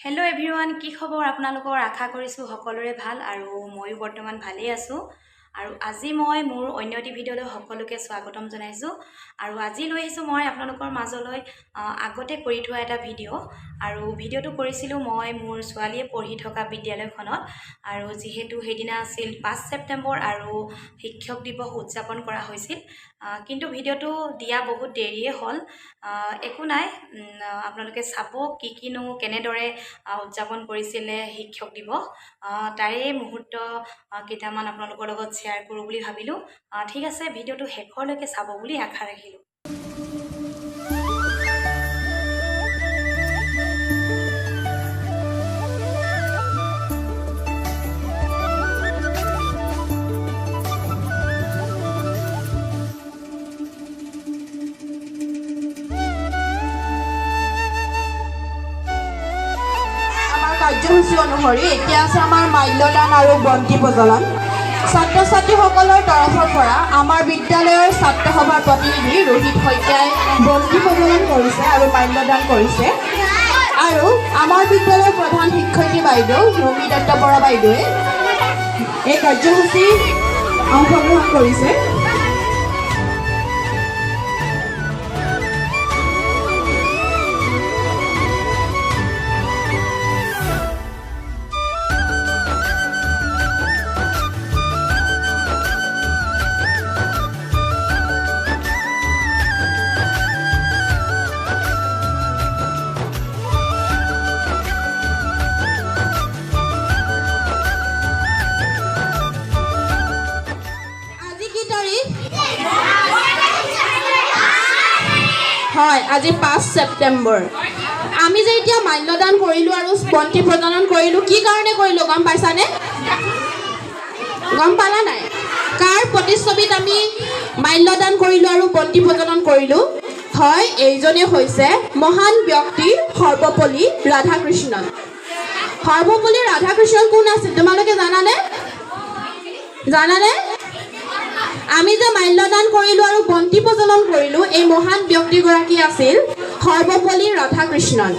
Hello' everyone, কি খবৰ আপোনালোকৰ? আশা কৰিছোঁ সকলোৰে ভাল আৰু ময়ো বৰ্তমান ভালেই আছোঁ। আৰু আজি মই মোৰ অন্য এটি ভিডিঅ'লৈ সকলোকে স্বাগতম জনাইছোঁ। আৰু আজি লৈ আহিছোঁ মই আপোনালোকৰ মাজলৈ আগতে কৰি থোৱা এটা ভিডিঅ'। আৰু ভিডিঅ'টো কৰিছিলোঁ মই মোৰ ছোৱালীয়ে পঢ়ি থকা বিদ্যালয়খনত। আৰু যিহেতু সেইদিনা আছিল 5 ছেপ্টেম্বৰ আৰু শিক্ষক দিৱস উদযাপন কৰা হৈছিল, কিন্তু ভিডিঅ'টো দিয়া বহুত দেৰিয়ে হ'ল। একো নাই, আপোনালোকে চাব কিনো কেনেদৰে উদযাপন কৰিছিলে শিক্ষক দিৱস, তাৰে মুহূৰ্ত কেইটামান আপোনালোকৰ লগত শ্বেয়াৰ কৰোঁ বুলি ভাবিলোঁ। ঠিক আছে, ভিডিঅ'টো শেষলৈকে চাব বুলি আশা ৰাখিলোঁ। কাৰ্যসূচী অনুসৰি এতিয়া আছে আমাৰ মাল্যদান আৰু বন্তি প্ৰজ্বলন। ছাত্ৰ ছাত্ৰীসকলৰ তৰফৰ পৰা আমাৰ বিদ্যালয়ৰ ছাত্ৰ সভাৰ প্ৰতিনিধি ৰোহিত শইকীয়াই বন্তি প্ৰজ্বলন কৰিছে আৰু মাল্যদান কৰিছে। আৰু আমাৰ বিদ্যালয়ৰ প্ৰধান শিক্ষয়িত্ৰী বাইদেউ নমী দত্ত বৰা বাইদেৱে এই কাৰ্যসূচীত অংশগ্ৰহণ কৰিছে। হয়, আজি 5 ছেপ্টেম্বৰ। আমি যে এতিয়া মাল্যদান কৰিলোঁ আৰু বন্তি প্ৰজ্বলন কৰিলোঁ, কি কাৰণে কৰিলোঁ গম পাইছানে? গম পালা নাই? কাৰ প্ৰতিচ্ছবিত আমি মাল্যদান কৰিলোঁ আৰু বন্তি প্ৰজ্বলন কৰিলোঁ? হয়, এইজনে হৈছে মহান ব্যক্তি সৰ্বপল্লী ৰাধাকৃষ্ণন। সৰ্বপল্লী ৰাধাকৃষ্ণন কোন আছিল তোমালোকে জানানে? জানানে? আমি যে মাল্যদান কৰিলোঁ আৰু বন্তি প্ৰজ্বলন কৰিলোঁ, এই মহান ব্যক্তিগৰাকী আছিল সৰ্বপল্লী ৰাধাকৃষ্ণন।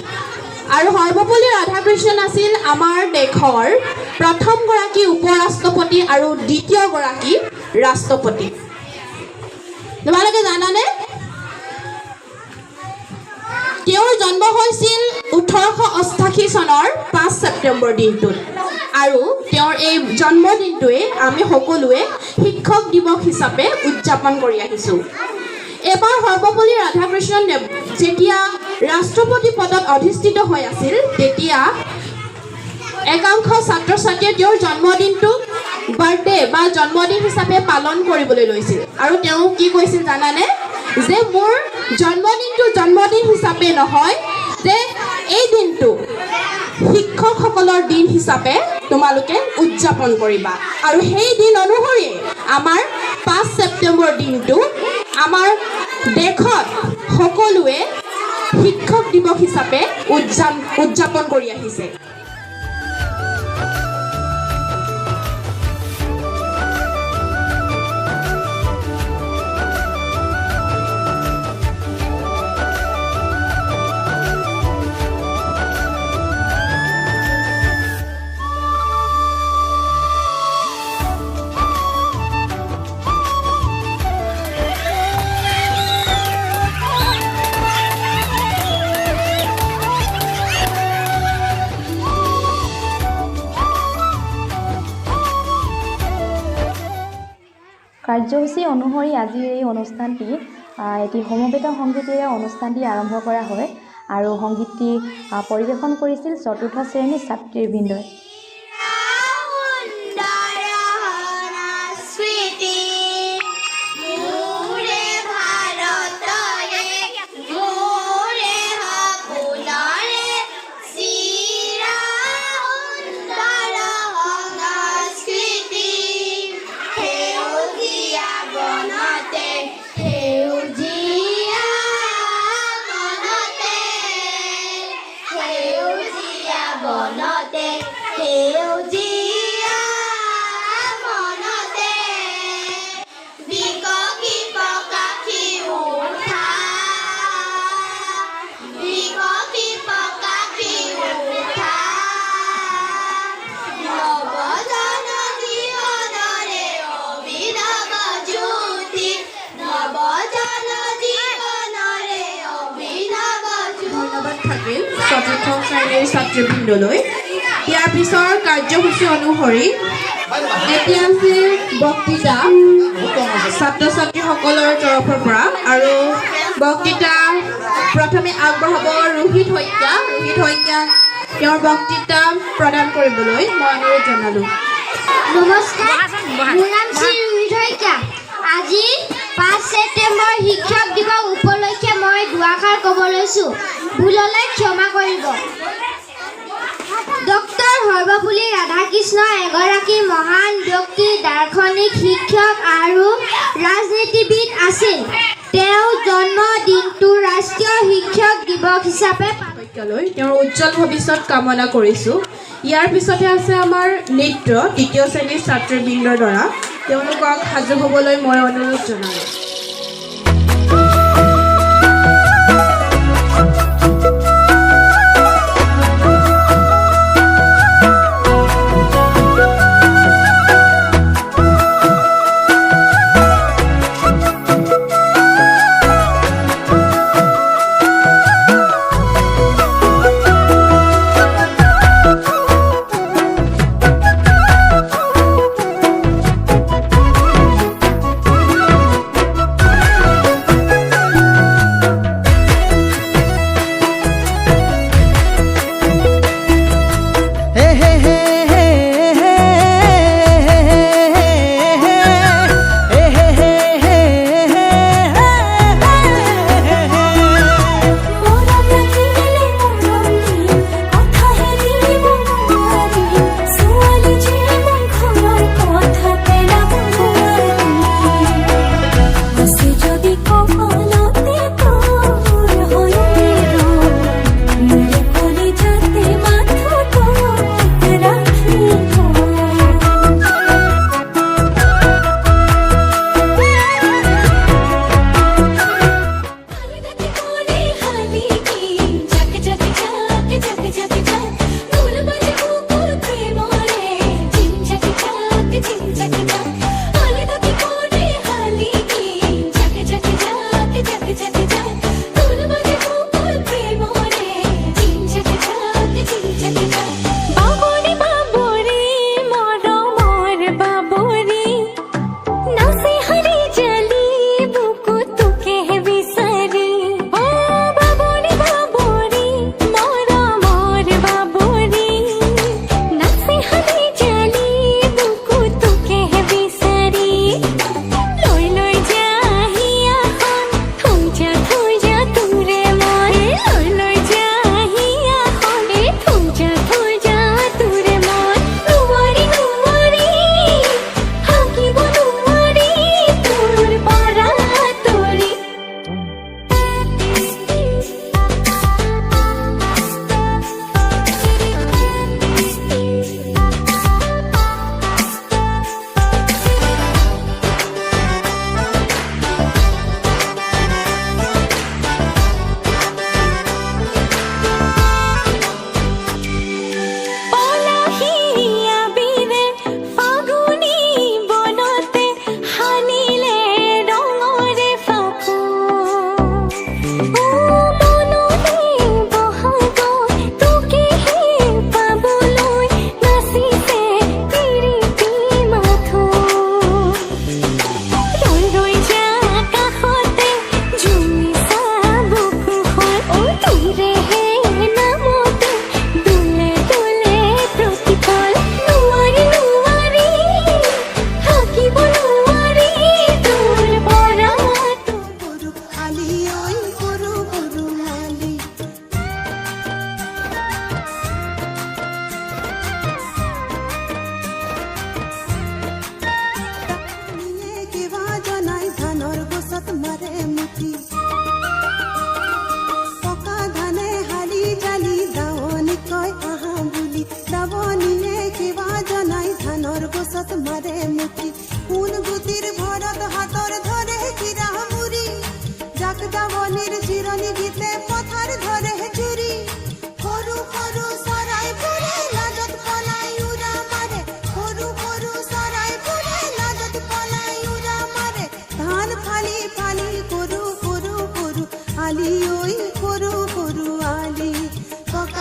আৰু সৰ্বপল্লী ৰাধাকৃষ্ণন আছিল আমাৰ দেশৰ প্ৰথমগৰাকী উপৰাষ্ট্ৰপতি আৰু দ্বিতীয়গৰাকী ৰাষ্ট্ৰপতি। তোমালোকে জানানে? তেওঁৰ জন্ম হৈছিল 1888 চনৰ 5 ছেপ্টেম্বৰ দিনটোত। আৰু তেওঁৰ এই জন্মদিনটোৱে আমি সকলোৱে শিক্ষক দিৱস হিচাপে উদযাপন কৰি আহিছোঁ। এবাৰ সৰ্বপল্লী ৰাধাকৃষ্ণন যেতিয়া ৰাষ্ট্ৰপতি পদত অধিষ্ঠিত হৈ আছিল, তেতিয়া একাংশ ছাত্ৰ ছাত্ৰীয়ে তেওঁৰ জন্মদিনটোক বাৰ্থডে বা জন্মদিন হিচাপে পালন কৰিবলৈ লৈছিল। আৰু তেওঁ কি কৈছিল জানানে? যে মোৰ জন্মদিনটো জন্মদিন হিচাপে নহয়, যে এই দিনটো শিক্ষকসকলৰ দিন হিচাপে তোমালোকে উদযাপন কৰিবা। আৰু সেই দিন অনুসৰি আমাৰ 5 ছেপ্টেম্বৰ দিনটো আমাৰ দেশত সকলোৱে শিক্ষক দিৱস হিচাপে উদযাপন কৰি আহিছে। কাৰ্যসূচী অনুসৰি আজি এই অনুষ্ঠানটি এটি সমবেত সংগীতেৰে অনুষ্ঠানটি আৰম্ভ কৰা হয়। আৰু সংগীতটি পৰিৱেশন কৰিছিল 4ৰ্থ শ্ৰেণীৰ ছাত্ৰীবৃন্দই। Pico, pico, capi, uta. চতুৰ্থ শ্ৰেণীৰ ছাত্ৰবৃন্দলৈ ইয়াৰ পিছৰ কাৰ্যসূচী অনুসৰি এতিয়া আছে বক্তৃতা ছাত্ৰ ছাত্ৰীসকলৰ তৰফৰ পৰা আৰু বক্তৃতা প্ৰথমে আগবঢ়াব ৰোহিত শইকীয়া তেওঁৰ বক্তৃতা প্ৰদান কৰিবলৈ মই অনুৰোধ জনালোঁ। নমস্কাৰ, মোৰ নাম শ্ৰী ৰোহিত শইকীয়া। আজি 5 ছেপ্টেম্বৰ শিক্ষক দিৱস উপলক্ষে মই দুআষাৰ ক'ব লৈছোঁ। ভুল হ'লে ক্ষমা কৰিব। ডক্টৰ সৰ্বপল্লী ৰাধাকৃষ্ণ এগৰাকী মহান ব্যক্তি, দাৰ্শনিক, শিক্ষক আৰু ৰাজনীতিবিদ আছিল। তেওঁৰ জন্মদিনটো ৰাষ্ট্ৰীয় শিক্ষক দিৱস হিচাপে তেওঁৰ উজ্জ্বল ভৱিষ্যত কামনা কৰিছোঁ। ইয়াৰ পিছতে আছে আমাৰ নৃত্য তৃতীয় শ্ৰেণীৰ ছাত্ৰবৃন্দৰ দ্বাৰা, তেওঁলোকক সাজু হ'বলৈ মই অনুৰোধ জনালোঁ। আলি ওই করু করু আলি পকা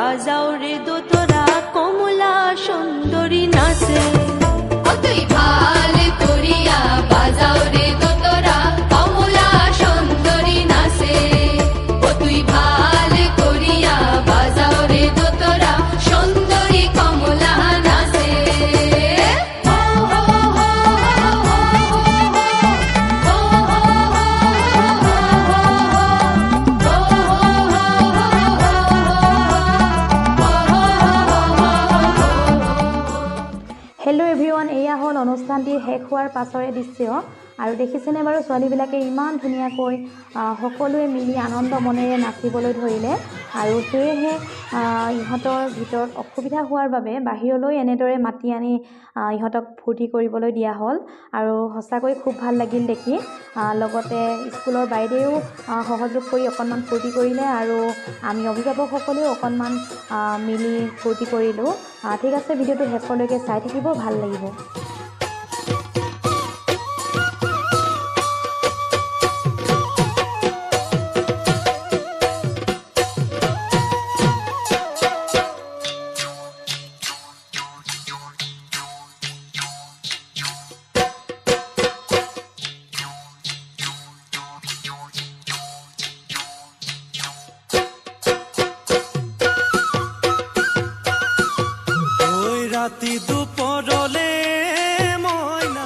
বাজাও রে দোতরা কমলা সুন্দরী নাচে ও তুই ভাল করিয়া বাজাও রে দোতরা কমলা সুন্দরী নাচে ও তুই ভাল করিয়া বাজাও রে দোতরা সুন্দরী কমলা নাচে হেল্ল' এভৰিৱান, এয়া হ'ল অনুষ্ঠানটি শেষ হোৱাৰ পাছৰে দৃশ্য। আৰু দেখিছেনে বাৰু ছোৱালীবিলাকে ইমান ধুনীয়াকৈ সকলোৱে মিলি আনন্দ মনেৰে নাচিবলৈ ধৰিলে। আৰু সেয়েহে ইহঁতৰ ভিতৰত অসুবিধা হোৱাৰ বাবে বাহিৰলৈ এনেদৰে মাতি আনি ইহঁতক ফূৰ্তি কৰিবলৈ দিয়া হ'ল। আৰু সঁচাকৈ খুব ভাল লাগিল দেখি। লগতে স্কুলৰ বাইদেৱেও সহযোগ কৰি অকণমান ফূৰ্তি কৰিলে আৰু আমি অভিভাৱকসকলেও অকণমান মিলি ফূৰ্তি কৰিলোঁ। ঠিক আছে, ভিডিঅ'টো শেষলৈকে চাই থাকিব, ভাল লাগিব। ৰাতি দুপৰলে ময়না